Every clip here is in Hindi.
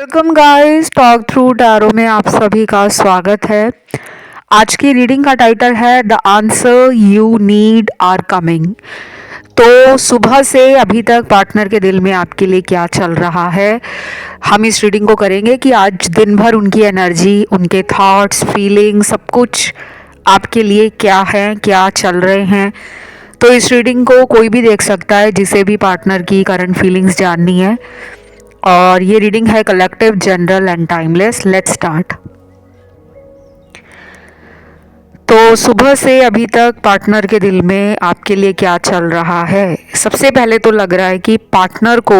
Welcome guys, talk through tarot में आप सभी का स्वागत है। आज की रीडिंग का टाइटल है the answer you need are coming. तो सुबह से अभी तक पार्टनर के दिल में आपके लिए क्या चल रहा है, हम इस रीडिंग को करेंगे कि आज दिन भर उनकी एनर्जी, उनके थॉट्स, फीलिंग, सब कुछ आपके लिए क्या है, क्या चल रहे हैं। तो इस रीडिंग को कोई भी देख सकता है जिसे भी पार्टनर की करंट फीलिंग्स जाननी है। और ये रीडिंग है collective, general and timeless. Let's start. तो सुबह से अभी तक पार्टनर के दिल में आपके लिए क्या चल रहा है। सबसे पहले तो लग रहा है कि पार्टनर को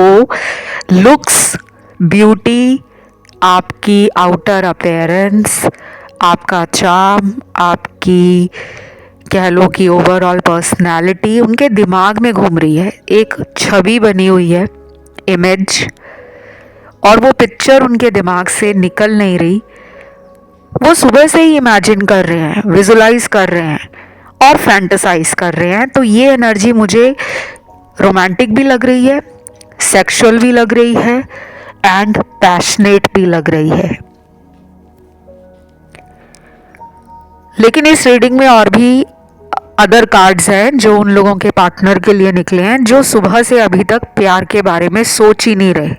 लुक्स, ब्यूटी, आपकी आउटर अपीयरेंस, आपका चार्म, आपकी कह लो कि ओवरऑल पर्सनालिटी उनके दिमाग में घूम रही है। एक छवि बनी हुई है, इमेज, और वो पिक्चर उनके दिमाग से निकल नहीं रही। वो सुबह से ही इमेजिन कर रहे हैं, विजुलाइज कर रहे हैं और फैंटेसाइज कर रहे हैं। तो ये एनर्जी मुझे रोमांटिक भी लग रही है, सेक्सुअल भी लग रही है एंड पैशनेट भी लग रही है। लेकिन इस रीडिंग में और भी अदर कार्ड्स हैं जो उन लोगों के पार्टनर के लिए निकले हैं जो सुबह से अभी तक प्यार के बारे में सोच ही नहीं रहे।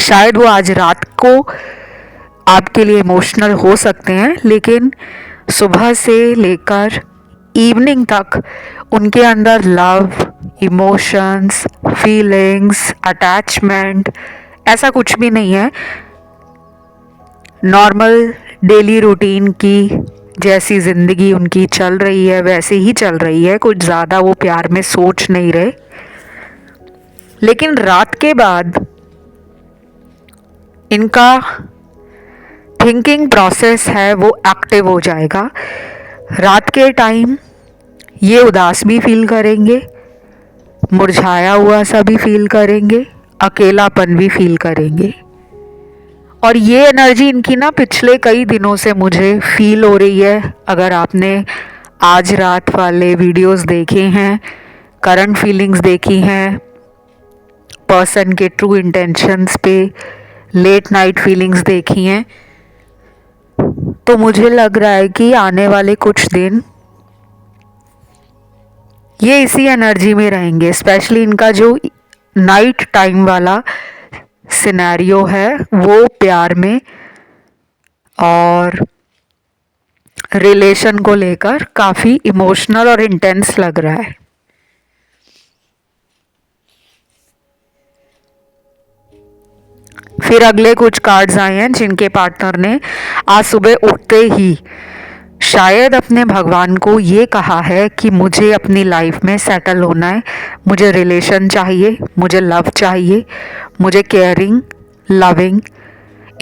शायद वो आज रात को आपके लिए इमोशनल हो सकते हैं, लेकिन सुबह से लेकर इवनिंग तक उनके अंदर लव, इमोशंस, फीलिंग्स, अटैचमेंट ऐसा कुछ भी नहीं है। नॉर्मल डेली रूटीन की जैसी ज़िंदगी उनकी चल रही है वैसे ही चल रही है। कुछ ज़्यादा वो प्यार में सोच नहीं रहे। लेकिन रात के बाद इनका थिंकिंग प्रोसेस है वो एक्टिव हो जाएगा। रात के टाइम ये उदास भी फील करेंगे, मुरझाया हुआ सा भी फील करेंगे, अकेलापन भी फील करेंगे। और ये एनर्जी इनकी ना पिछले कई दिनों से मुझे फील हो रही है। अगर आपने आज रात वाले वीडियोस देखे हैं, करंट फीलिंग्स देखी हैं, पर्सन के ट्रू इंटेंशंस पे लेट नाइट फीलिंग्स देखी हैं, तो मुझे लग रहा है कि आने वाले कुछ दिन ये इसी एनर्जी में रहेंगे। स्पेशली इनका जो नाइट टाइम वाला सिनेरियो है वो प्यार में और रिलेशन को लेकर काफ़ी इमोशनल और इंटेंस लग रहा है। फिर अगले कुछ कार्ड्स आए हैं जिनके पार्टनर ने आज सुबह उठते ही शायद अपने भगवान को ये कहा है कि मुझे अपनी लाइफ में सेटल होना है, मुझे रिलेशन चाहिए, मुझे लव चाहिए, मुझे केयरिंग, लविंग,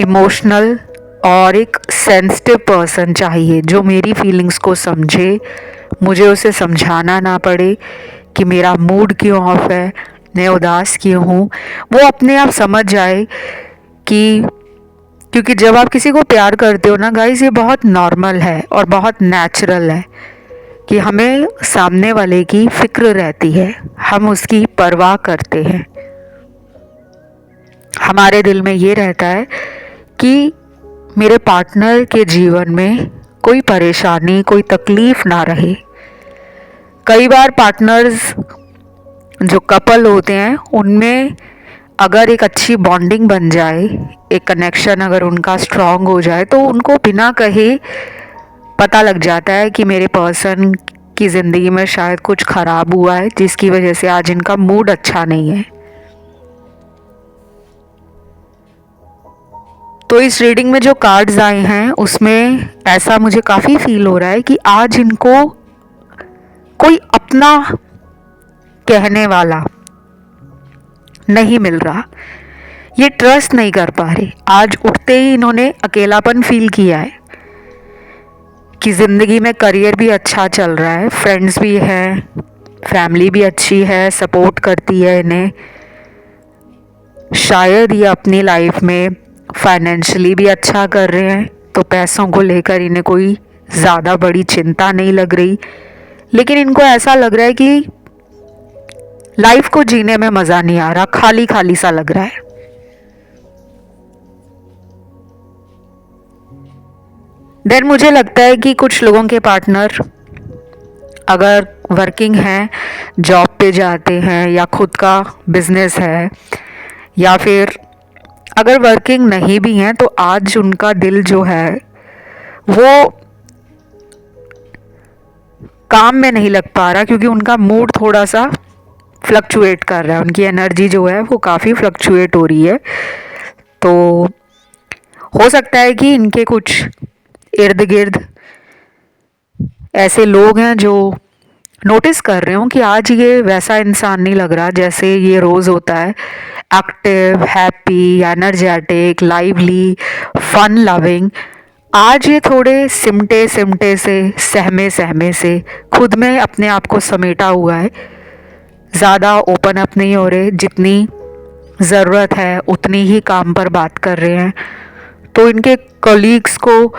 इमोशनल और एक सेंसिटिव पर्सन चाहिए जो मेरी फीलिंग्स को समझे, मुझे उसे समझाना ना पड़े कि मेरा मूड क्यों ऑफ है, मैं उदास क्यों हूँ। वो अपने आप समझ जाए कि क्योंकि जब आप किसी को प्यार करते हो ना गाइस, ये बहुत नॉर्मल है और बहुत नेचुरल है कि हमें सामने वाले की फिक्र रहती है, हम उसकी परवाह करते हैं। हमारे दिल में ये रहता है कि मेरे पार्टनर के जीवन में कोई परेशानी, कोई तकलीफ ना रहे। कई बार पार्टनर्स जो कपल होते हैं उनमें अगर एक अच्छी बॉन्डिंग बन जाए, एक कनेक्शन अगर उनका स्ट्रॉन्ग हो जाए, तो उनको बिना कहे पता लग जाता है कि मेरे पर्सन की ज़िंदगी में शायद कुछ ख़राब हुआ है जिसकी वजह से आज इनका मूड अच्छा नहीं है। तो इस रीडिंग में जो कार्ड्स आए हैं उसमें ऐसा मुझे काफ़ी फील हो रहा है कि आज इनको कोई अपना कहने वाला नहीं मिल रहा, ये ट्रस्ट नहीं कर पा रहे। आज उठते ही इन्होंने अकेलापन फील किया है कि ज़िंदगी में करियर भी अच्छा चल रहा है, फ्रेंड्स भी हैं, फैमिली भी अच्छी है, सपोर्ट करती है इन्हें। शायद ये अपनी लाइफ में फाइनेंशियली भी अच्छा कर रहे हैं, तो पैसों को लेकर इन्हें कोई ज़्यादा बड़ी चिंता नहीं लग रही। लेकिन इनको ऐसा लग रहा है कि लाइफ को जीने में मज़ा नहीं आ रहा, खाली खाली सा लग रहा है। देन मुझे लगता है कि कुछ लोगों के पार्टनर अगर वर्किंग हैं, जॉब पे जाते हैं या खुद का बिजनेस है, या फिर अगर वर्किंग नहीं भी हैं तो आज उनका दिल जो है वो काम में नहीं लग पा रहा, क्योंकि उनका मूड थोड़ा सा फ्लक्चुएट कर रहा है, उनकी एनर्जी जो है वो काफ़ी फ्लक्चुएट हो रही है। तो हो सकता है कि इनके कुछ इर्द गिर्द ऐसे लोग हैं जो नोटिस कर रहे हो कि आज ये वैसा इंसान नहीं लग रहा जैसे ये रोज़ होता है, active, happy, energetic, lively, fun loving. आज ये थोड़े सिमटे सिमटे से, सहमे सहमे से, खुद में अपने आप को समेटा हुआ है, ज़्यादा ओपन अप नहीं हो रहे, जितनी ज़रूरत है उतनी ही काम पर बात कर रहे हैं। तो इनके कलीग्स को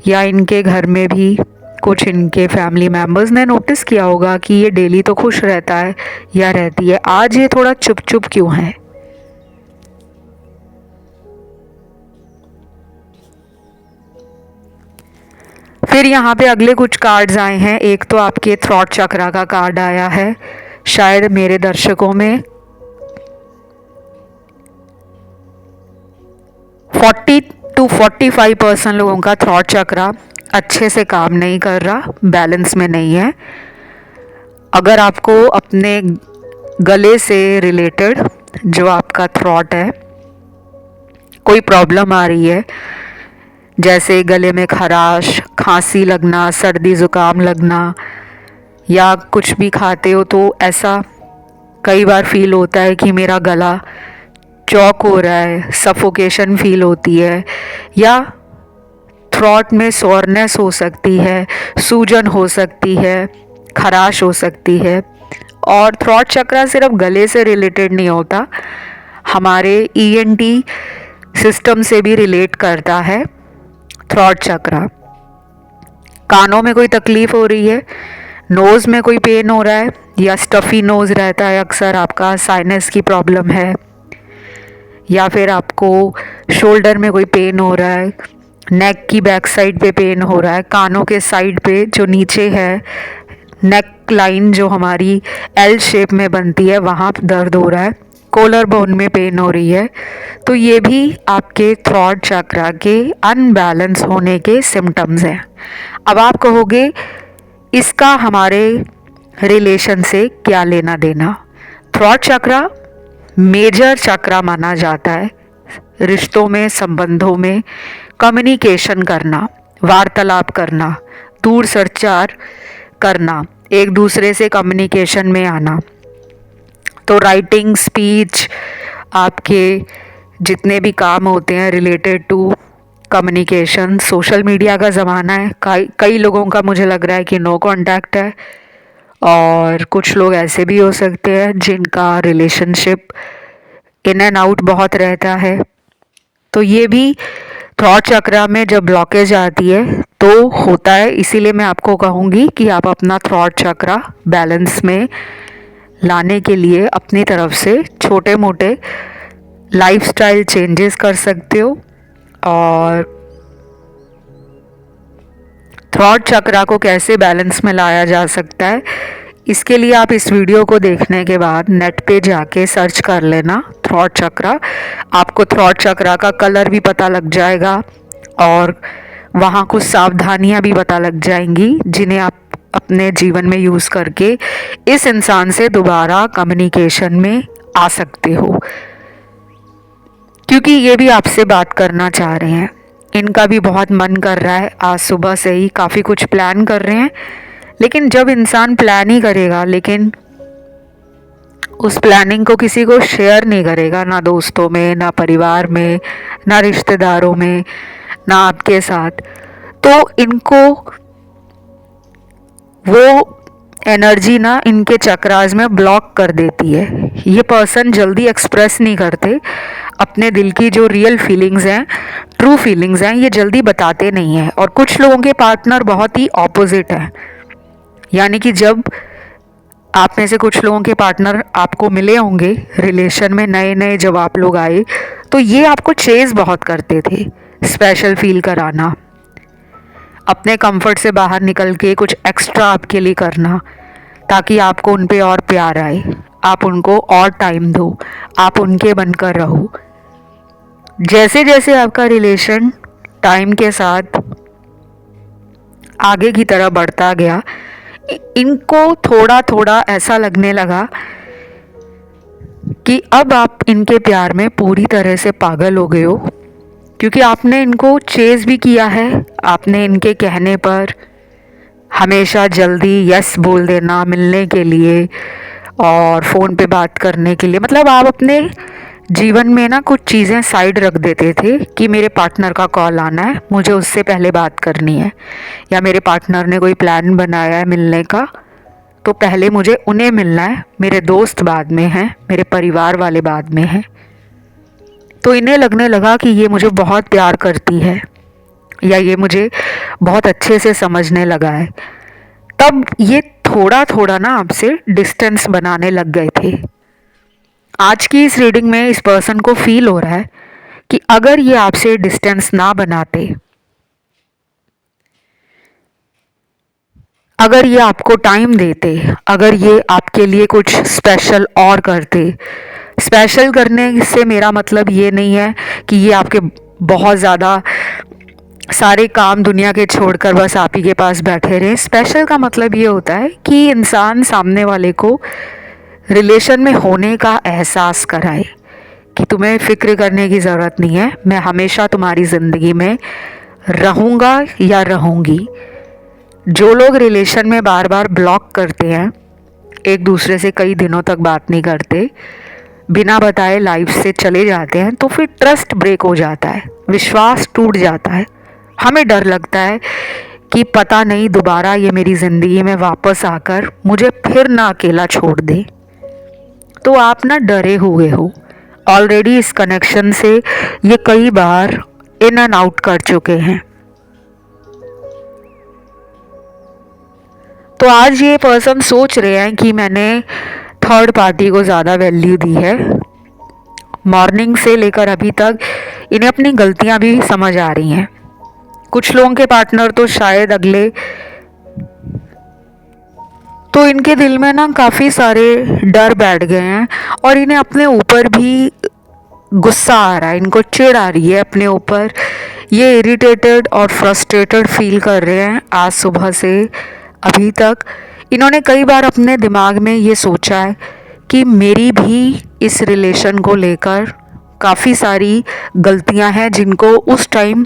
या इनके घर में भी कुछ इनके फैमिली मेम्बर्स ने नोटिस किया होगा कि ये डेली तो खुश रहता है या रहती है, आज ये थोड़ा चुप चुप क्यों है। फिर यहाँ पे अगले कुछ कार्ड्स आए हैं। एक तो आपके थ्रॉट चक्रा का कार्ड आया है। शायद मेरे दर्शकों में 40 to 45% लोगों का थ्रॉट चक्रा अच्छे से काम नहीं कर रहा, बैलेंस में नहीं है। अगर आपको अपने गले से रिलेटेड जो आपका थ्रॉट है कोई प्रॉब्लम आ रही है, जैसे गले में खराश, खांसी लगना, सर्दी ज़ुकाम लगना, या कुछ भी खाते हो तो ऐसा कई बार फील होता है कि मेरा गला चौक हो रहा है, सफोकेशन फील होती है, या थ्रॉट में सोरनेस हो सकती है, सूजन हो सकती है, खराश हो सकती है। और थ्रॉट चक्रा सिर्फ गले से रिलेटेड नहीं होता, हमारे ईएनटी सिस्टम से भी रिलेट करता है थ्रॉट चक्रा। कानों में कोई तकलीफ हो रही है, नोज़ में कोई पेन हो रहा है, या स्टफ़ी नोज़ रहता है अक्सर, आपका साइनस की प्रॉब्लम है, या फिर आपको शोल्डर में कोई पेन हो रहा है, नेक की बैक साइड पे पेन हो रहा है, कानों के साइड पे जो नीचे है, नेक लाइन जो हमारी एल शेप में बनती है वहाँ दर्द हो रहा है, कॉलर बोन में पेन हो रही है, तो ये भी आपके थ्रॉट चक्रा के अनबैलेंस होने के सिम्टम्स हैं। अब आप कहोगे इसका हमारे रिलेशन से क्या लेना देना। थ्रॉट चक्रा मेजर चक्रा माना जाता है रिश्तों में, संबंधों में कम्युनिकेशन करना, वार्तालाप करना, दूर संचार करना, एक दूसरे से कम्युनिकेशन में आना। तो राइटिंग, स्पीच, आपके जितने भी काम होते हैं related to communication. Social media का ज़माना है, कई लोगों का मुझे लग रहा है कि नो कांटेक्ट है, और कुछ लोग ऐसे भी हो सकते हैं जिनका रिलेशनशिप इन एंड आउट बहुत रहता है। तो ये भी थ्रॉट चक्रा में जब ब्लॉकेज आती है तो होता है। इसीलिए मैं आपको कहूँगी कि आप अपना थ्रॉट चक्रा बैलेंस में लाने के लिए अपनी तरफ से छोटे मोटे लाइफस्टाइल चेंजेस कर सकते हो। और थ्रॉट चक्रा को कैसे बैलेंस में लाया जा सकता है, इसके लिए आप इस वीडियो को देखने के बाद नेट पे जाके सर्च कर लेना थ्रॉट चक्रा। आपको थ्रॉट चक्रा का कलर भी पता लग जाएगा और वहाँ कुछ सावधानियाँ भी पता लग जाएंगी जिन्हें आप अपने जीवन में यूज़ करके इस इंसान से दोबारा कम्युनिकेशन में आ सकते हो, क्योंकि ये भी आपसे बात करना चाह रहे हैं। इनका भी बहुत मन कर रहा है, आज सुबह से ही काफ़ी कुछ प्लान कर रहे हैं। लेकिन जब इंसान प्लान ही करेगा लेकिन उस प्लानिंग को किसी को शेयर नहीं करेगा, ना दोस्तों में, ना परिवार में, ना रिश्तेदारों में, ना आपके साथ, तो इनको वो एनर्जी ना इनके चक्रास में ब्लॉक कर देती है। ये पर्सन जल्दी एक्सप्रेस नहीं करते अपने दिल की जो रियल फीलिंग्स हैं, ट्रू फीलिंग्स हैं, ये जल्दी बताते नहीं हैं। और कुछ लोगों के पार्टनर बहुत ही ऑपोजिट हैं, यानी कि जब आप में से कुछ लोगों के पार्टनर आपको मिले होंगे रिलेशन में, नए नए जब आप लोग आए, तो ये आपको चेज़ बहुत करते थे, स्पेशल फील कराना, अपने कंफर्ट से बाहर निकल के कुछ एक्स्ट्रा आपके लिए करना, ताकि आपको उन पे और प्यार आए, आप उनको और टाइम दो, आप उनके बनकर रहो। जैसे जैसे आपका रिलेशन टाइम के साथ आगे की तरह बढ़ता गया, इनको थोड़ा थोड़ा ऐसा लगने लगा कि अब आप इनके प्यार में पूरी तरह से पागल हो गए हो, क्योंकि आपने इनको चेज़ भी किया है। आपने इनके कहने पर हमेशा जल्दी यस बोल देना मिलने के लिए और फ़ोन पे बात करने के लिए, मतलब आप अपने जीवन में ना कुछ चीज़ें साइड रख देते थे कि मेरे पार्टनर का कॉल आना है, मुझे उससे पहले बात करनी है, या मेरे पार्टनर ने कोई प्लान बनाया है मिलने का तो पहले मुझे उन्हें मिलना है, मेरे दोस्त बाद में हैं, मेरे परिवार वाले बाद में हैं। तो इन्हें लगने लगा कि ये मुझे बहुत प्यार करती है या ये मुझे बहुत अच्छे से समझने लगा है। तब ये थोड़ा थोड़ा ना आपसे डिस्टेंस बनाने लग गए थे। आज की इस रीडिंग में इस पर्सन को फील हो रहा है कि अगर ये आपसे डिस्टेंस ना बनाते, अगर ये आपको टाइम देते, अगर ये आपके लिए कुछ स्पेशल और करते। स्पेशल करने से मेरा मतलब ये नहीं है कि ये आपके बहुत ज़्यादा सारे काम दुनिया के छोड़कर बस आप ही के पास बैठे रहे। स्पेशल का मतलब ये होता है कि इंसान सामने वाले को रिलेशन में होने का एहसास कराए कि तुम्हें फ़िक्र करने की ज़रूरत नहीं है, मैं हमेशा तुम्हारी ज़िंदगी में रहूँगा या रहूँगी। जो लोग रिलेशन में बार बार ब्लॉक करते हैं, एक दूसरे से कई दिनों तक बात नहीं करते, बिना बताए लाइफ से चले जाते हैं, तो फिर ट्रस्ट ब्रेक हो जाता है, विश्वास टूट जाता है। हमें डर लगता है कि पता नहीं दोबारा ये मेरी ज़िंदगी में वापस आकर मुझे फिर ना अकेला छोड़ दे। तो आप ना डरे हुए हो ऑलरेडी, इस कनेक्शन से ये कई बार इन एंड आउट कर चुके हैं। तो आज ये पर्सन सोच रहे हैं कि मैंने थर्ड पार्टी को ज़्यादा वैल्यू दी है। मॉर्निंग से लेकर अभी तक इन्हें अपनी गलतियां भी समझ आ रही हैं। कुछ लोगों के पार्टनर तो शायद अगले, तो इनके दिल में ना काफ़ी सारे डर बैठ गए हैं और इन्हें अपने ऊपर भी गुस्सा आ रहा है, इनको चिढ़ आ रही है अपने ऊपर। ये इरिटेटेड और फ्रस्ट्रेटेड फील कर रहे हैं आज सुबह से अभी तक। इन्होंने कई बार अपने दिमाग में ये सोचा है कि मेरी भी इस रिलेशन को लेकर काफ़ी सारी गलतियां हैं, जिनको उस टाइम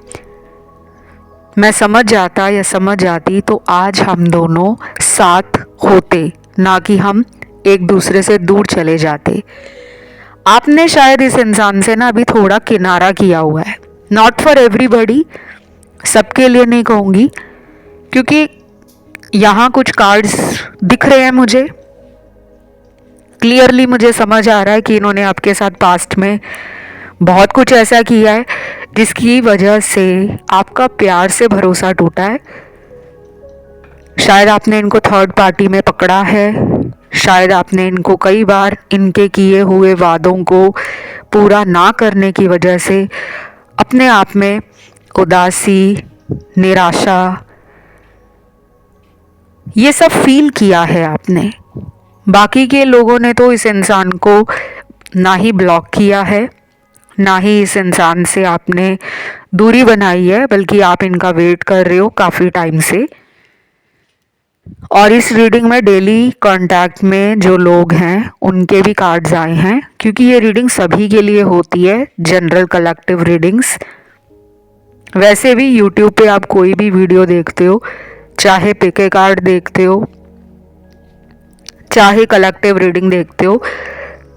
मैं समझ जाता या समझ जाती तो आज हम दोनों साथ होते, ना कि हम एक दूसरे से दूर चले जाते। आपने शायद इस इंसान से ना अभी थोड़ा किनारा किया हुआ है। नॉट फॉर एवरीबडी, सबके लिए नहीं कहूँगी, क्योंकि यहाँ कुछ कार्ड्स दिख रहे हैं मुझे क्लियरली। मुझे समझ आ रहा है कि इन्होंने आपके साथ पास्ट में बहुत कुछ ऐसा किया है जिसकी वजह से आपका प्यार से भरोसा टूटा है। शायद आपने इनको थर्ड पार्टी में पकड़ा है, शायद आपने इनको कई बार इनके किए हुए वादों को पूरा ना करने की वजह से अपने आप में उदासी, निराशा, ये सब फील किया है आपने। बाकी के लोगों ने तो इस इंसान को ना ही ब्लॉक किया है, ना ही इस इंसान से आपने दूरी बनाई है, बल्कि आप इनका वेट कर रहे हो काफ़ी टाइम से। और इस रीडिंग में डेली कांटेक्ट में जो लोग हैं उनके भी कार्ड्स आए हैं, क्योंकि ये रीडिंग सभी के लिए होती है, जनरल कलेक्टिव रीडिंग्स। वैसे भी यूट्यूब पे आप कोई भी वीडियो देखते हो, चाहे पिके कार्ड देखते हो, चाहे कलेक्टिव रीडिंग देखते हो,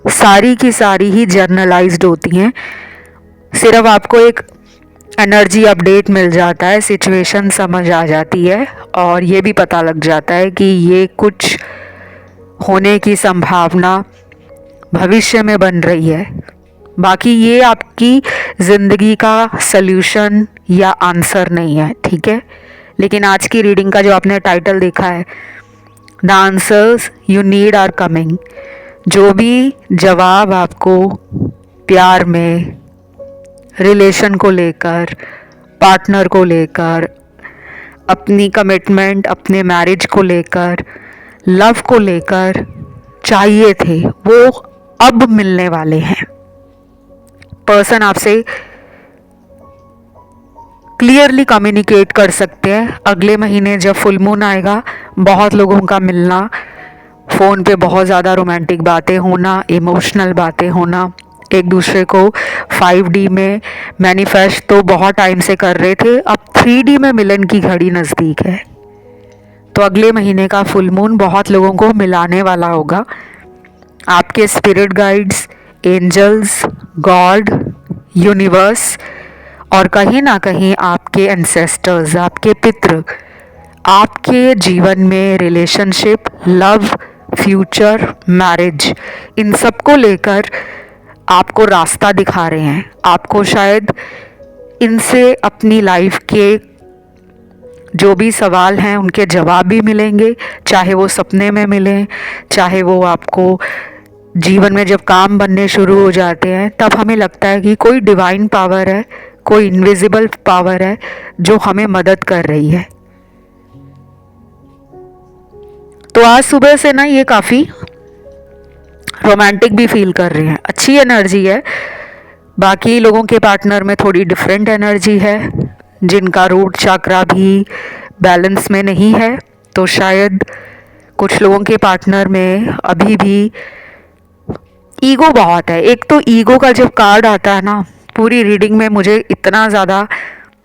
सारी की सारी ही जर्नलाइज्ड होती हैं। सिर्फ आपको एक एनर्जी अपडेट मिल जाता है, सिचुएशन समझ आ जाती है और ये भी पता लग जाता है कि ये कुछ होने की संभावना भविष्य में बन रही है। बाकी ये आपकी ज़िंदगी का सल्यूशन या आंसर नहीं है, ठीक है। लेकिन आज की रीडिंग का जो आपने टाइटल देखा है, the answers you need are coming, जो भी जवाब आपको प्यार में, रिलेशन को लेकर, पार्टनर को लेकर, अपनी कमिटमेंट, अपने मैरिज को लेकर, लव को लेकर चाहिए थे, वो अब मिलने वाले हैं। पर्सन आपसे क्लियरली कम्युनिकेट कर सकते हैं। अगले महीने जब फुल मून आएगा, बहुत लोगों का मिलना, फ़ोन पे बहुत ज़्यादा रोमांटिक बातें होना, इमोशनल बातें होना, एक दूसरे को 5D में मैनिफेस्ट तो बहुत टाइम से कर रहे थे, अब 3D में मिलन की घड़ी नज़दीक है। तो अगले महीने का फुल मून बहुत लोगों को मिलाने वाला होगा। आपके spirit guides, angels, God, universe और कहीं ना कहीं आपके एंसेस्टर्स, आपके पितृ आपके जीवन में रिलेशनशिप, लव, फ्यूचर, मैरिज, इन सब को लेकर आपको रास्ता दिखा रहे हैं। आपको शायद इनसे अपनी लाइफ के जो भी सवाल हैं उनके जवाब भी मिलेंगे, चाहे वो सपने में मिलें, चाहे वो आपको जीवन में जब काम बनने शुरू हो जाते हैं तब हमें लगता है कि कोई डिवाइन पावर है, कोई इनविजिबल पावर है जो हमें मदद कर रही है। तो आज सुबह से ना ये काफ़ी रोमांटिक भी फील कर रहे हैं, अच्छी एनर्जी है। बाकी लोगों के पार्टनर में थोड़ी डिफरेंट एनर्जी है, जिनका रूट चक्रा भी बैलेंस में नहीं है। तो शायद कुछ लोगों के पार्टनर में अभी भी ईगो बहुत है। एक तो ईगो का जब कार्ड आता है ना, पूरी रीडिंग में मुझे इतना ज़्यादा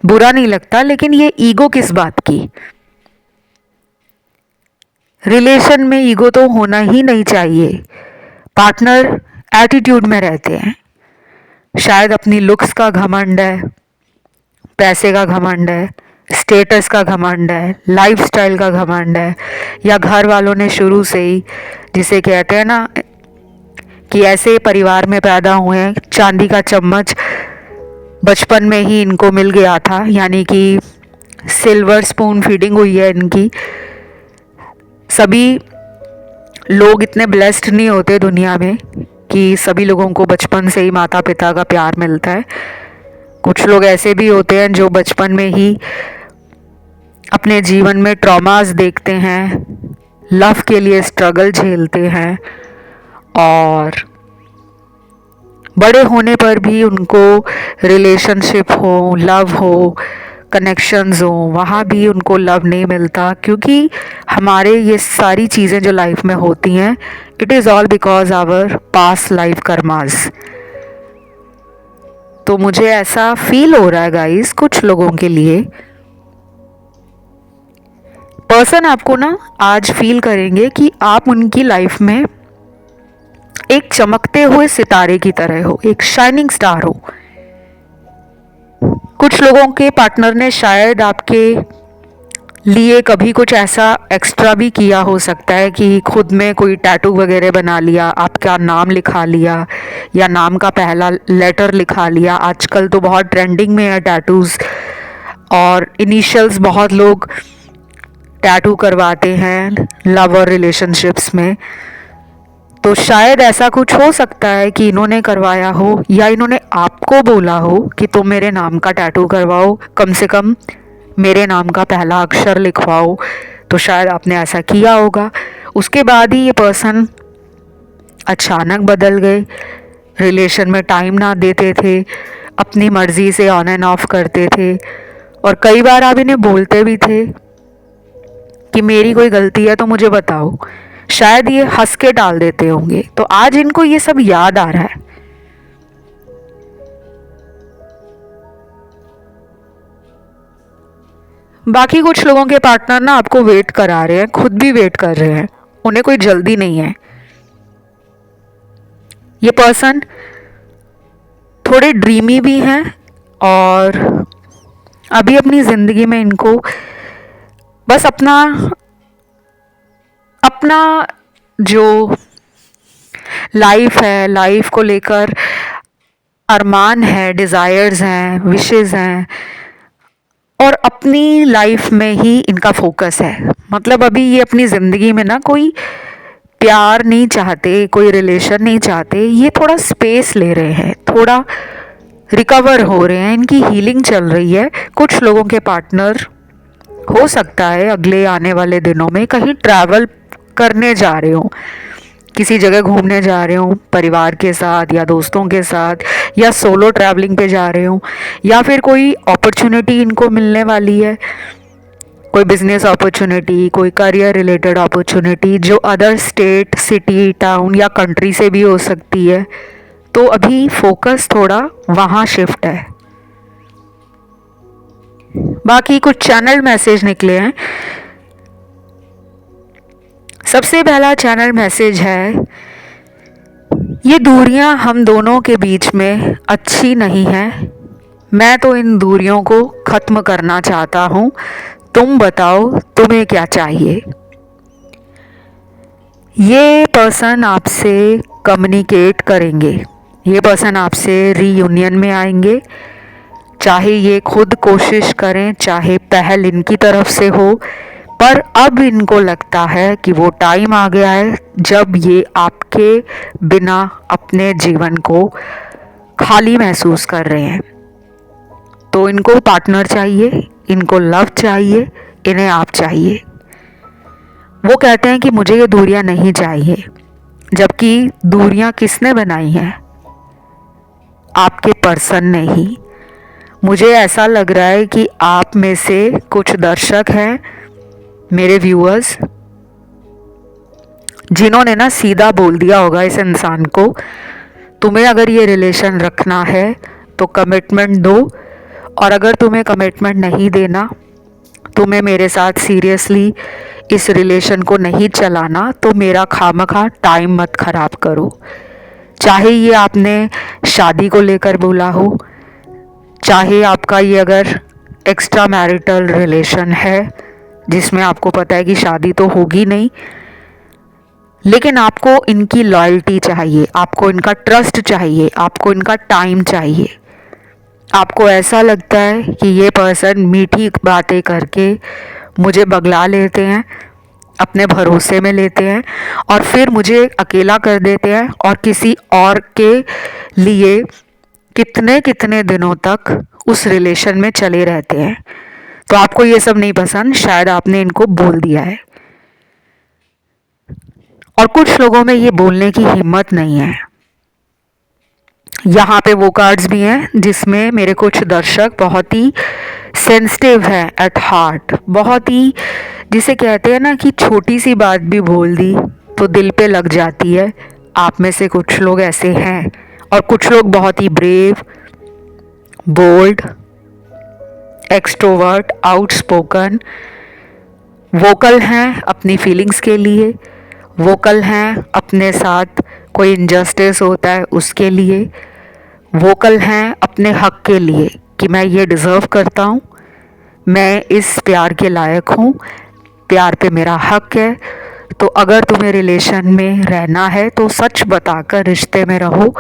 बुरा नहीं लगता, लेकिन ये ईगो किस बात की? रिलेशन में ईगो तो होना ही नहीं चाहिए। पार्टनर एटीट्यूड में रहते हैं, शायद अपनी लुक्स का घमंड है, पैसे का घमंड है, स्टेटस का घमंड है, लाइफस्टाइल का घमंड है, या घर वालों ने शुरू से ही, जिसे कहते हैं ना कि ऐसे परिवार में पैदा हुए हैं, चांदी का चम्मच बचपन में ही इनको मिल गया था, यानी कि सिल्वर स्पून फीडिंग हुई है इनकी। सभी लोग इतने ब्लेस्ड नहीं होते दुनिया में कि सभी लोगों को बचपन से ही माता पिता का प्यार मिलता है। कुछ लोग ऐसे भी होते हैं जो बचपन में ही अपने जीवन में ट्रॉमास देखते हैं, लव के लिए स्ट्रगल झेलते हैं, और बड़े होने पर भी उनको रिलेशनशिप हो, लव हो, कनेक्शंस हो, वहाँ भी उनको लव नहीं मिलता, क्योंकि हमारे ये सारी चीज़ें जो लाइफ में होती हैं, it is all because our past life karmas. तो मुझे ऐसा फील हो रहा है गाइस, कुछ लोगों के लिए पर्सन आपको ना आज फील करेंगे कि आप उनकी लाइफ में एक चमकते हुए सितारे की तरह हो, एक शाइनिंग स्टार हो। कुछ लोगों के पार्टनर ने शायद आपके लिए कभी कुछ ऐसा एक्स्ट्रा भी किया हो सकता है कि खुद में कोई टैटू वगैरह बना लिया, आपका नाम लिखा लिया, या नाम का पहला लेटर लिखा लिया। आजकल तो बहुत ट्रेंडिंग में है टैटूज़, और इनिशियल्स बहुत लोग टैटू करवाते हैं लव और रिलेशनशिप्स में। तो शायद ऐसा कुछ हो सकता है कि इन्होंने करवाया हो, या इन्होंने आपको बोला हो कि तुम मेरे नाम का टैटू करवाओ, कम से कम मेरे नाम का पहला अक्षर लिखवाओ। तो शायद आपने ऐसा किया होगा। उसके बाद ही ये पर्सन अचानक बदल गए, रिलेशन में टाइम ना देते थे, अपनी मर्ज़ी से ऑन एंड ऑफ करते थे, और कई बार आप इन्हें बोलते भी थे कि मेरी कोई गलती है तो मुझे बताओ। शायद ये हंस के टाल देते होंगे। तो आज इनको ये सब याद आ रहा है। बाकी कुछ लोगों के पार्टनर ना आपको वेट करा रहे हैं, खुद भी वेट कर रहे हैं, उन्हें कोई जल्दी नहीं है। ये पर्सन थोड़े ड्रीमी भी हैं, और अभी अपनी ज़िंदगी में इनको बस अपना अपना जो लाइफ है, लाइफ को लेकर अरमान है, डिज़ायर्स हैं, विशेस हैं, और अपनी लाइफ में ही इनका फोकस है। मतलब अभी ये अपनी ज़िंदगी में ना कोई प्यार नहीं चाहते, कोई रिलेशन नहीं चाहते, ये थोड़ा स्पेस ले रहे हैं, थोड़ा रिकवर हो रहे हैं, इनकी हीलिंग चल रही है। कुछ लोगों के पार्टनर हो सकता है अगले आने वाले दिनों में कहीं ट्रैवल करने जा रहे हो, किसी जगह घूमने जा रहे हो परिवार के साथ या दोस्तों के साथ, या सोलो ट्रैवलिंग पे जा रहे हो, या फिर कोई अपॉर्चुनिटी इनको मिलने वाली है, कोई बिजनेस अपॉर्चुनिटी, कोई करियर रिलेटेड अपॉर्चुनिटी जो अदर स्टेट, सिटी, टाउन या कंट्री से भी हो सकती है। तो अभी फोकस थोड़ा वहाँ शिफ्ट है। बाकी कुछ चैनल मैसेज निकले हैं। सबसे पहला चैनल मैसेज है, ये दूरियां हम दोनों के बीच में अच्छी नहीं हैं, मैं तो इन दूरियों को ख़त्म करना चाहता हूँ, तुम बताओ तुम्हें क्या चाहिए। ये पर्सन आपसे कम्युनिकेट करेंगे, ये पर्सन आपसे रीयूनियन में आएंगे, चाहे ये खुद कोशिश करें चाहे पहल इनकी तरफ से हो, पर अब इनको लगता है कि वो टाइम आ गया है जब ये आपके बिना अपने जीवन को खाली महसूस कर रहे हैं। तो इनको पार्टनर चाहिए, इनको लव चाहिए, इन्हें आप चाहिए। वो कहते हैं कि मुझे ये दूरियां नहीं चाहिए, जबकि दूरियां किसने बनाई हैं? आपके पर्सन ने ही। मुझे ऐसा लग रहा है कि आप में से कुछ दर्शक हैं, मेरे व्यूअर्स, जिन्होंने ना सीधा बोल दिया होगा इस इंसान को, तुम्हें अगर ये रिलेशन रखना है तो कमिटमेंट दो, और अगर तुम्हें कमिटमेंट नहीं देना, तुम्हें मेरे साथ सीरियसली इस रिलेशन को नहीं चलाना, तो मेरा खामखा टाइम मत ख़राब करो। चाहे ये आपने शादी को लेकर बोला हो, चाहे आपका ये अगर एक्स्ट्रा मैरिटल रिलेशन है जिसमें आपको पता है कि शादी तो होगी नहीं, लेकिन आपको इनकी लॉयल्टी चाहिए, आपको इनका ट्रस्ट चाहिए, आपको इनका टाइम चाहिए। आपको ऐसा लगता है कि ये पर्सन मीठी बातें करके मुझे बगला लेते हैं, अपने भरोसे में लेते हैं, और फिर मुझे अकेला कर देते हैं और किसी और के लिए कितने कितने दिनों तक उस रिलेशन में चले रहते हैं। तो आपको ये सब नहीं पसंद, शायद आपने इनको बोल दिया है। और कुछ लोगों में ये बोलने की हिम्मत नहीं है। यहाँ पे वो कार्ड्स भी हैं जिसमें मेरे कुछ दर्शक बहुत ही सेंसिटिव हैं एट हार्ट, बहुत ही, जिसे कहते हैं ना कि छोटी सी बात भी बोल दी तो दिल पे लग जाती है। आप में से कुछ लोग ऐसे हैं, और कुछ लोग बहुत ही brave, bold, extrovert, outspoken, vocal हैं अपनी फीलिंग्स के लिए, वोकल हैं अपने साथ कोई इनजस्टिस होता है उसके लिए, वोकल हैं अपने हक के लिए कि मैं ये डिज़र्व करता हूँ, मैं इस प्यार के लायक हूँ, प्यार पे मेरा हक है। तो अगर तुम्हें रिलेशन में रहना है तो सच बताकर रिश्ते में रहो,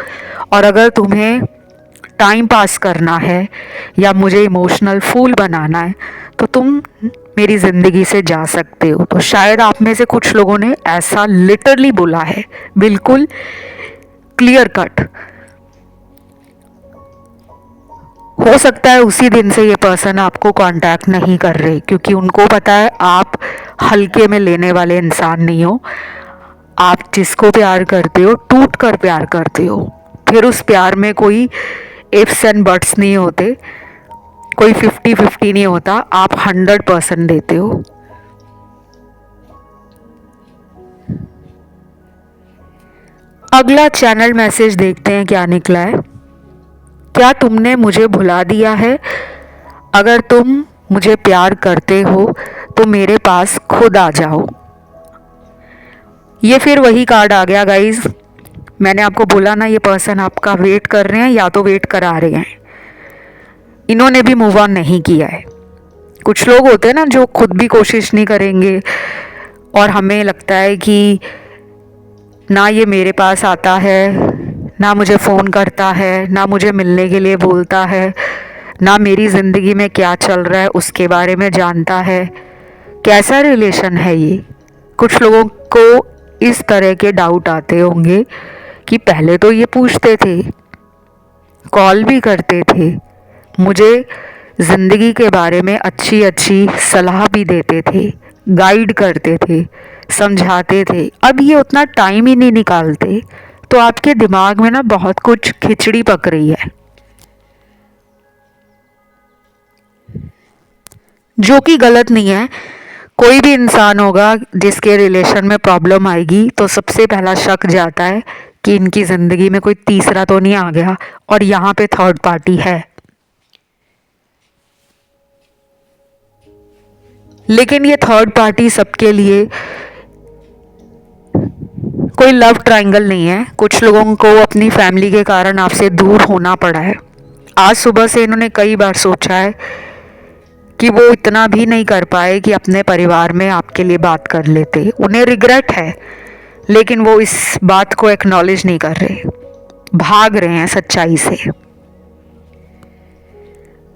और अगर तुम्हें टाइम पास करना है या मुझे इमोशनल फूल बनाना है तो तुम मेरी ज़िंदगी से जा सकते हो। तो शायद आप में से कुछ लोगों ने ऐसा लिटरली बोला है, बिल्कुल क्लियर कट। हो सकता है उसी दिन से ये पर्सन आपको कांटेक्ट नहीं कर रहे, क्योंकि उनको पता है आप हल्के में लेने वाले इंसान नहीं हो। आप जिसको प्यार करते हो टूट कर प्यार करते हो, फिर उस प्यार में कोई इफ्स एंड बट्स नहीं होते, कोई 50-50 नहीं होता, आप 100% देते हो। अगला चैनल मैसेज देखते हैं क्या निकला है। क्या तुमने मुझे भुला दिया है? अगर तुम मुझे प्यार करते हो तो मेरे पास खुद आ जाओ। ये फिर वही कार्ड आ गया गाइज। मैंने आपको बोला ना, ये पर्सन आपका वेट कर रहे हैं या तो वेट करा रहे हैं। इन्होंने भी मूव ऑन नहीं किया है। कुछ लोग होते हैं ना जो खुद भी कोशिश नहीं करेंगे, और हमें लगता है कि ना ये मेरे पास आता है, ना मुझे फ़ोन करता है, ना मुझे मिलने के लिए बोलता है, ना मेरी ज़िंदगी में क्या चल रहा है उसके बारे में जानता है। कैसा रिलेशन है ये? कुछ लोगों को इस तरह के डाउट आते होंगे कि पहले तो ये पूछते थे, कॉल भी करते थे, मुझे ज़िंदगी के बारे में अच्छी अच्छी सलाह भी देते थे, गाइड करते थे, समझाते थे। अब ये उतना टाइम ही नहीं निकालते, तो आपके दिमाग में ना बहुत कुछ खिचड़ी पक रही है, जो कि गलत नहीं है। कोई भी इंसान होगा जिसके रिलेशन में प्रॉब्लम आएगी तो सबसे पहला शक जाता है कि इनकी ज़िंदगी में कोई तीसरा तो नहीं आ गया और यहाँ पे थर्ड पार्टी है। लेकिन ये थर्ड पार्टी सबके लिए कोई लव ट्रायंगल नहीं है। कुछ लोगों को अपनी फैमिली के कारण आपसे दूर होना पड़ा है। आज सुबह से इन्होंने कई बार सोचा है कि वो इतना भी नहीं कर पाए कि अपने परिवार में आपके लिए बात कर लेते। उन्हें रिग्रेट है, लेकिन वो इस बात को एक्नॉलेज नहीं कर रहे, भाग रहे हैं सच्चाई से।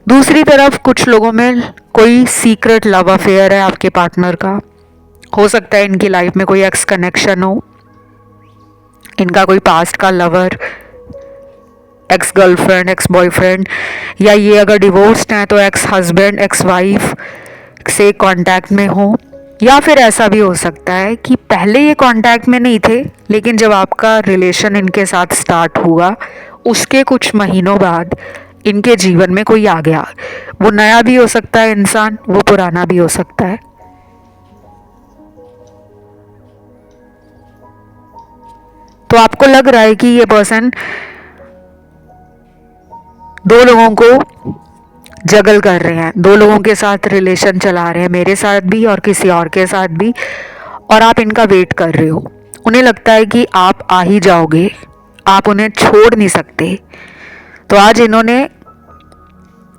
दूसरी तरफ कुछ लोगों में कोई सीक्रेट लव अफेयर है आपके पार्टनर का। हो सकता है इनकी लाइफ में कोई एक्स कनेक्शन हो, इनका कोई पास्ट का lover, ex girlfriend, ex boyfriend, या ये अगर डिवोर्स्ड हैं तो एक्स हस्बैंड, एक्स वाइफ से कांटेक्ट में हो। या फिर ऐसा भी हो सकता है कि पहले ये कांटेक्ट में नहीं थे, लेकिन जब आपका रिलेशन इनके साथ स्टार्ट हुआ उसके कुछ महीनों बाद इनके जीवन में कोई आ गया। वो नया भी हो सकता है इंसान, वो पुराना भी हो सकता है। तो आपको लग रहा है कि ये पर्सन दो लोगों को जगल कर रहे हैं, दो लोगों के साथ रिलेशन चला रहे हैं, मेरे साथ भी और किसी और के साथ भी, और आप इनका वेट कर रहे हो। उन्हें लगता है कि आप आ ही जाओगे, आप उन्हें छोड़ नहीं सकते। तो आज इन्होंने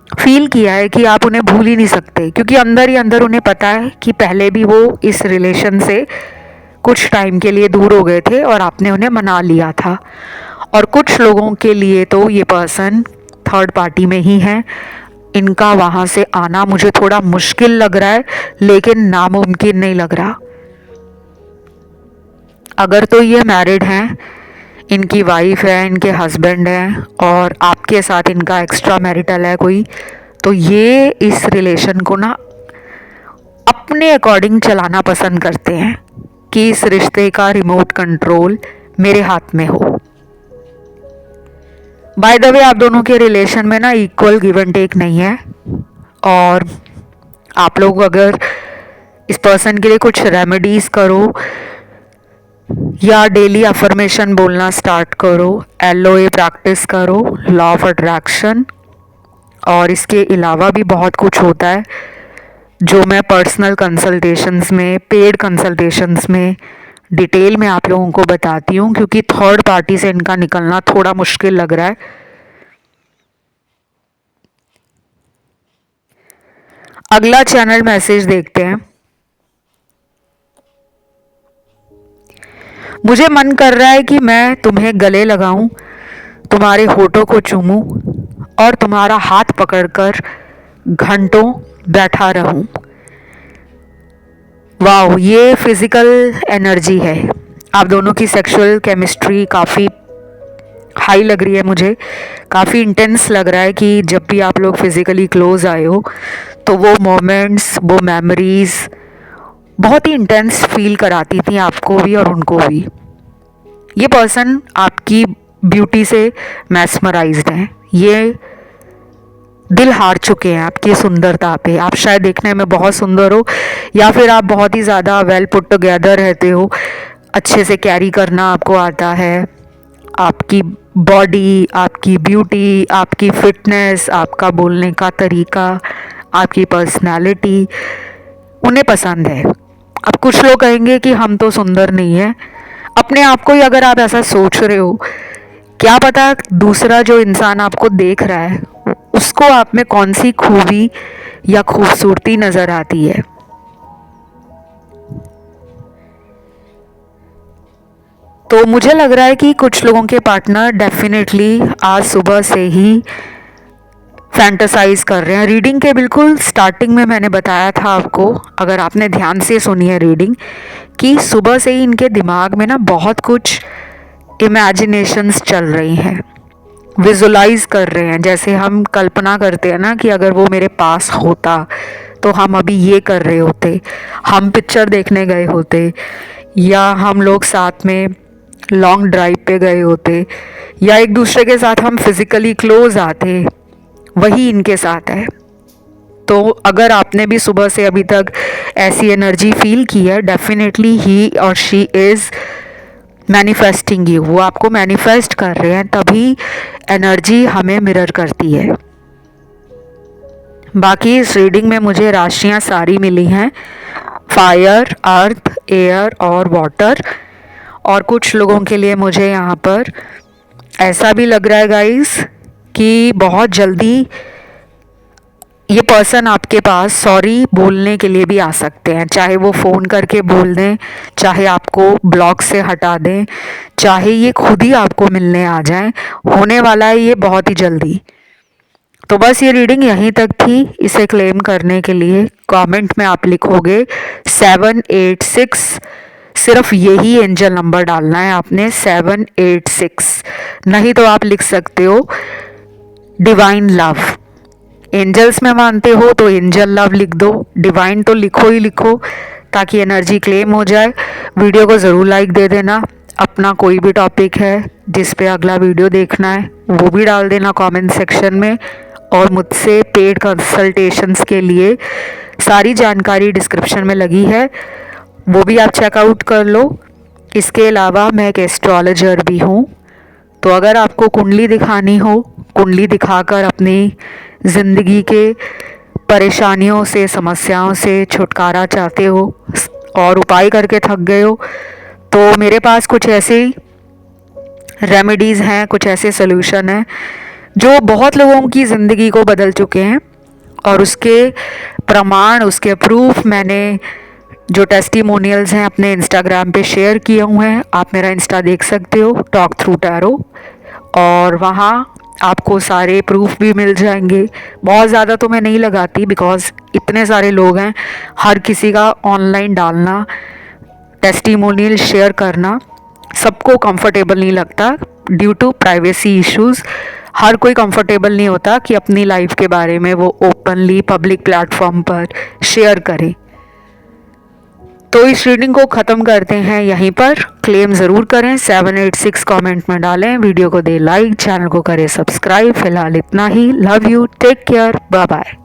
फील किया है कि आप उन्हें भूल ही नहीं सकते, क्योंकि अंदर ही अंदर उन्हें पता है कि पहले भी वो इस रिलेशन से कुछ टाइम के लिए दूर हो गए थे और आपने उन्हें मना लिया था। और कुछ लोगों के लिए तो ये पर्सन थर्ड पार्टी में ही है। इनका वहाँ से आना मुझे थोड़ा मुश्किल लग रहा है, लेकिन नामुमकिन नहीं लग रहा। अगर तो ये मैरिड हैं, इनकी वाइफ है, इनके हस्बैंड हैं और आपके साथ इनका एक्स्ट्रा मैरिटल है कोई, तो ये इस रिलेशन को ना अपने अकॉर्डिंग चलाना पसंद करते हैं कि इस रिश्ते का रिमोट कंट्रोल मेरे हाथ में हो। बाय द वे, आप दोनों के रिलेशन में ना इक्वल गिव एंड टेक नहीं है, और आप लोग अगर इस पर्सन के लिए कुछ रेमेडीज करो या डेली अफर्मेशन बोलना स्टार्ट करो, एलओए प्रैक्टिस करो, लॉ ऑफ अट्रैक्शन, और इसके अलावा भी बहुत कुछ होता है जो मैं पर्सनल कंसल्टेशंस में, पेड कंसल्टेशंस में डिटेल में आप लोगों को बताती हूँ, क्योंकि थर्ड पार्टी से इनका निकलना थोड़ा मुश्किल लग रहा है। अगला चैनल मैसेज देखते हैं। मुझे मन कर रहा है कि मैं तुम्हें गले लगाऊं, तुम्हारे होठों को चूमूं और तुम्हारा हाथ पकड़कर घंटों बैठा रहूं। वाह, ये फिजिकल एनर्जी है। आप दोनों की सेक्सुअल केमिस्ट्री काफ़ी हाई लग रही है मुझे, काफ़ी इंटेंस लग रहा है कि जब भी आप लोग फिज़िकली क्लोज आए हो तो वो मोमेंट्स, वो मेमोरीज़ बहुत ही इंटेंस फील कराती थी आपको भी और उनको भी। ये पर्सन आपकी ब्यूटी से मैस्मराइज्ड हैं, ये दिल हार चुके हैं आपकी सुंदरता पे। आप शायद देखने में बहुत सुंदर हो, या फिर आप बहुत ही ज़्यादा वेल पुट टुगेदर रहते हो, अच्छे से कैरी करना आपको आता है। आपकी बॉडी, आपकी ब्यूटी, आपकी फिटनेस, आपका बोलने का तरीका, आपकी पर्सनालिटी उन्हें पसंद है। अब कुछ लोग कहेंगे कि हम तो सुंदर नहीं हैं। अपने आप को ही अगर आप ऐसा सोच रहे हो, क्या पता दूसरा जो इंसान आपको देख रहा है उसको आप में कौन सी खूबी या खूबसूरती नज़र आती है। तो मुझे लग रहा है कि कुछ लोगों के पार्टनर डेफिनेटली आज सुबह से ही फैंटेसाइज कर रहे हैं। रीडिंग के बिल्कुल स्टार्टिंग में मैंने बताया था आपको, अगर आपने ध्यान से सुनी है रीडिंग, कि सुबह से ही इनके दिमाग में ना बहुत कुछ इमेजिनेशंस चल रही हैं। विजुलाइज कर रहे हैं, जैसे हम कल्पना करते हैं ना कि अगर वो मेरे पास होता तो हम अभी ये कर रहे होते, हम पिक्चर देखने गए होते, या हम लोग साथ में लॉन्ग ड्राइव पे गए होते, या एक दूसरे के साथ हम फिज़िकली क्लोज आते, वही इनके साथ है। तो अगर आपने भी सुबह से अभी तक ऐसी एनर्जी फील की है, डेफिनेटली ही और शी इज़ मैनिफेस्टिंग यू, वो आपको मैनिफेस्ट कर रहे हैं, तभी एनर्जी हमें मिरर करती है। बाकी इस रीडिंग में मुझे राशियाँ सारी मिली हैं, फायर, अर्थ, एयर और वाटर। और कुछ लोगों के लिए मुझे यहाँ पर ऐसा भी लग रहा है गाइस कि बहुत जल्दी ये पर्सन आपके पास सॉरी बोलने के लिए भी आ सकते हैं, चाहे वो फ़ोन करके बोल दें, चाहे आपको ब्लॉक से हटा दें, चाहे ये खुद ही आपको मिलने आ जाएं, होने वाला है ये बहुत ही जल्दी। तो बस ये रीडिंग यहीं तक थी। इसे क्लेम करने के लिए कमेंट में आप लिखोगे 786, सिर्फ यही एंजल नंबर डालना है आपने, 786। नहीं तो आप लिख सकते हो डिवाइन लव। एंजल्स में मानते हो तो एंजल लव लिख दो, डिवाइन तो लिखो ही लिखो ताकि एनर्जी क्लेम हो जाए। वीडियो को ज़रूर लाइक दे देना। अपना कोई भी टॉपिक है जिस पे अगला वीडियो देखना है वो भी डाल देना कमेंट सेक्शन में। और मुझसे पेड कंसल्टेशंस के लिए सारी जानकारी डिस्क्रिप्शन में लगी है, वो भी आप चेकआउट कर लो। इसके अलावा मैं एक एस्ट्रोलॉजर भी हूँ, तो अगर आपको कुंडली दिखानी हो, कुंडली दिखाकर अपनी ज़िंदगी के परेशानियों से, समस्याओं से छुटकारा चाहते हो और उपाय करके थक गए हो, तो मेरे पास कुछ ऐसे रेमेडीज़ हैं, कुछ ऐसे सोल्यूशन हैं जो बहुत लोगों की ज़िंदगी को बदल चुके हैं। और उसके प्रमाण, उसके प्रूफ मैंने जो टेस्टिमोनियल्स हैं अपने इंस्टाग्राम पे शेयर किए हुए हैं। आप मेरा इंस्टा देख सकते हो, टॉक थ्रू टैरो, और वहाँ आपको सारे प्रूफ भी मिल जाएंगे। बहुत ज़्यादा तो मैं नहीं लगाती बिकॉज़ इतने सारे लोग हैं, हर किसी का ऑनलाइन डालना, टेस्टिमोनियल शेयर करना सबको कंफर्टेबल नहीं लगता ड्यू टू प्राइवेसी इश्यूज़। हर कोई कंफर्टेबल नहीं होता कि अपनी लाइफ के बारे में वो ओपनली पब्लिक प्लेटफॉर्म पर शेयर करे। तो इस रीडिंग को ख़त्म करते हैं यहीं पर। क्लेम ज़रूर करें, 786 कमेंट में डालें, वीडियो को दे लाइक, चैनल को करें सब्सक्राइब। फिलहाल इतना ही। Love you, take care, bye bye.